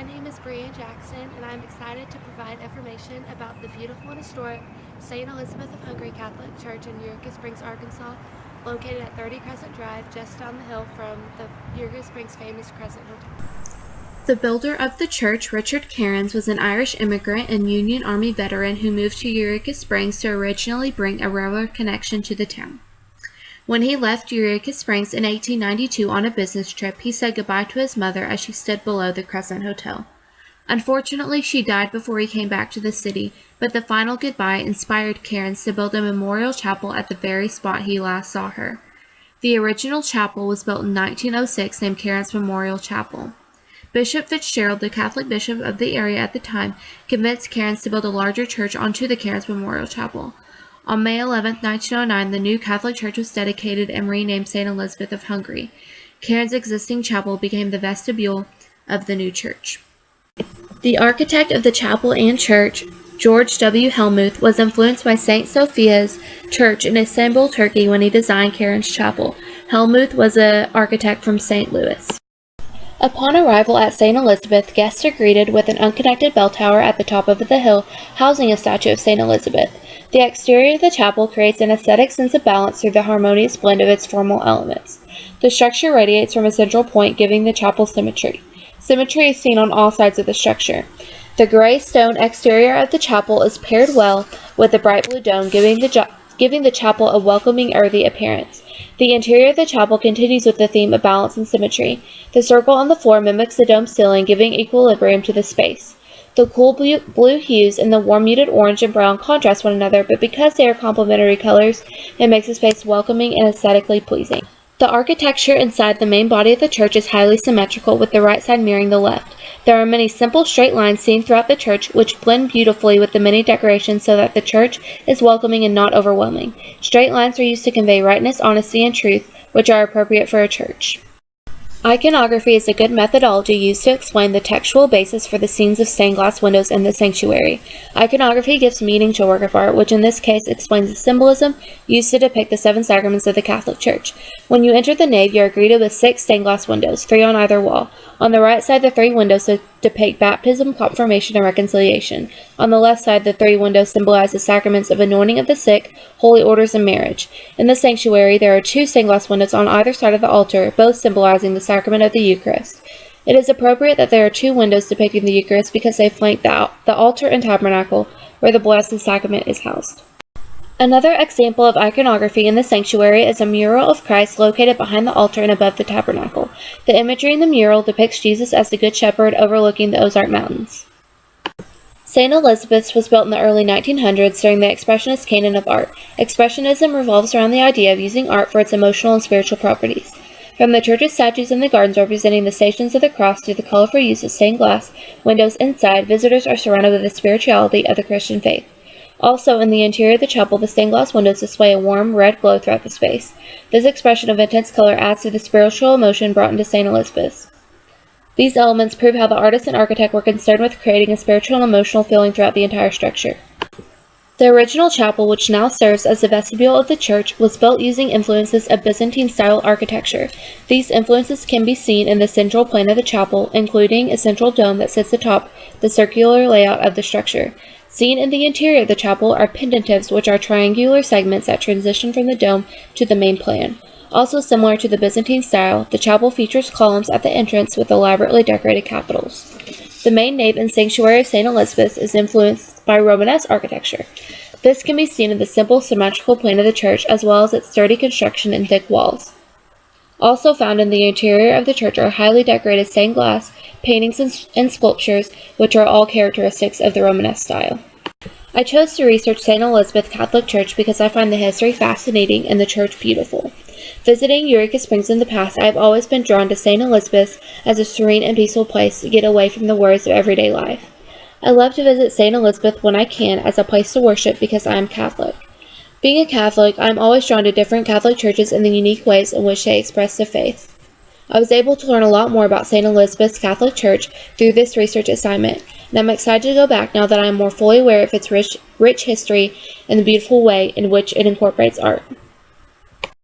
My name is Breanne Jackson, and I'm excited to provide information about the beautiful and historic St. Elizabeth of Hungary Catholic Church in Eureka Springs, Arkansas, located at 30 Crescent Drive, just down the hill from the Eureka Springs famous Crescent Hotel. The builder of the church, Richard Cairns, was an Irish immigrant and Union Army veteran who moved to Eureka Springs to originally bring a railroad connection to the town. When he left Eureka Springs in 1892 on a business trip, he said goodbye to his mother as she stood below the Crescent Hotel. Unfortunately, she died before he came back to the city, but the final goodbye inspired Cairns to build a memorial chapel at the very spot he last saw her. The original chapel was built in 1906, named Cairns Memorial Chapel. Bishop Fitzgerald, the Catholic bishop of the area at the time, convinced Cairns to build a larger church onto the Cairns Memorial Chapel. On May 11, 1909, the new Catholic church was dedicated and renamed St. Elizabeth of Hungary. Cairns' existing chapel became the vestibule of the new church. The architect of the chapel and church, George W. Hellmuth, was influenced by St. Sophia's Church in Istanbul, Turkey, when he designed Cairns' chapel. Hellmuth was an architect from St. Louis. Upon arrival at St. Elizabeth, guests are greeted with an unconnected bell tower at the top of the hill, housing a statue of St. Elizabeth. The exterior of the chapel creates an aesthetic sense of balance through the harmonious blend of its formal elements. The structure radiates from a central point, giving the chapel symmetry. Symmetry is seen on all sides of the structure. The gray stone exterior of the chapel is paired well with the bright blue dome, giving the chapel a welcoming, earthy appearance. The interior of the chapel continues with the theme of balance and symmetry. The circle on the floor mimics the dome ceiling, giving equilibrium to the space. The cool blue hues and the warm muted orange and brown contrast one another, but because they are complementary colors, it makes the space welcoming and aesthetically pleasing. The architecture inside the main body of the church is highly symmetrical, with the right side mirroring the left. There are many simple straight lines seen throughout the church, which blend beautifully with the many decorations so that the church is welcoming and not overwhelming. Straight lines are used to convey rightness, honesty, and truth, which are appropriate for a church. Iconography is a good methodology used to explain the textual basis for the scenes of stained glass windows in the sanctuary. Iconography gives meaning to a work of art, which in this case explains the symbolism used to depict the 7 sacraments of the Catholic Church. When you enter the nave, you are greeted with 6 stained glass windows, 3 on either wall. On the right side, the 3 windows depict baptism, confirmation, and reconciliation. On the left side, the 3 windows symbolize the sacraments of anointing of the sick, holy orders, and marriage. In the sanctuary, there are 2 stained glass windows on either side of the altar, both symbolizing the sacrament of the Eucharist. It is appropriate that there are 2 windows depicting the Eucharist because they flank the altar and tabernacle, where the Blessed Sacrament is housed. Another example of iconography in the sanctuary is a mural of Christ located behind the altar and above the tabernacle. The imagery in the mural depicts Jesus as the Good Shepherd overlooking the Ozark Mountains. St. Elizabeth's was built in the early 1900s during the Expressionist canon of art. Expressionism revolves around the idea of using art for its emotional and spiritual properties. From the church's statues in the gardens representing the Stations of the Cross to the colorful use of stained glass windows inside, visitors are surrounded with the spirituality of the Christian faith. Also, in the interior of the chapel, the stained glass windows display a warm red glow throughout the space. This expression of intense color adds to the spiritual emotion brought into St. Elizabeth's. These elements prove how the artist and architect were concerned with creating a spiritual and emotional feeling throughout the entire structure. The original chapel, which now serves as the vestibule of the church, was built using influences of Byzantine-style architecture. These influences can be seen in the central plan of the chapel, including a central dome that sits atop the circular layout of the structure. Seen in the interior of the chapel are pendentives, which are triangular segments that transition from the dome to the main plan. Also similar to the Byzantine style, the chapel features columns at the entrance with elaborately decorated capitals. The main nave and sanctuary of St. Elizabeth's is influenced by Romanesque architecture. This can be seen in the simple symmetrical plan of the church, as well as its sturdy construction and thick walls. Also found in the interior of the church are highly decorated stained glass paintings and sculptures, which are all characteristics of the Romanesque style. I chose to research St. Elizabeth Catholic Church because I find the history fascinating and the church beautiful. Visiting Eureka Springs in the past, I have always been drawn to St. Elizabeth's as a serene and peaceful place to get away from the worries of everyday life. I love to visit St. Elizabeth when I can as a place to worship because I am Catholic. Being a Catholic, I am always drawn to different Catholic churches and the unique ways in which they express their faith. I was able to learn a lot more about St. Elizabeth's Catholic Church through this research assignment, and I'm excited to go back now that I am more fully aware of its rich history and the beautiful way in which it incorporates art.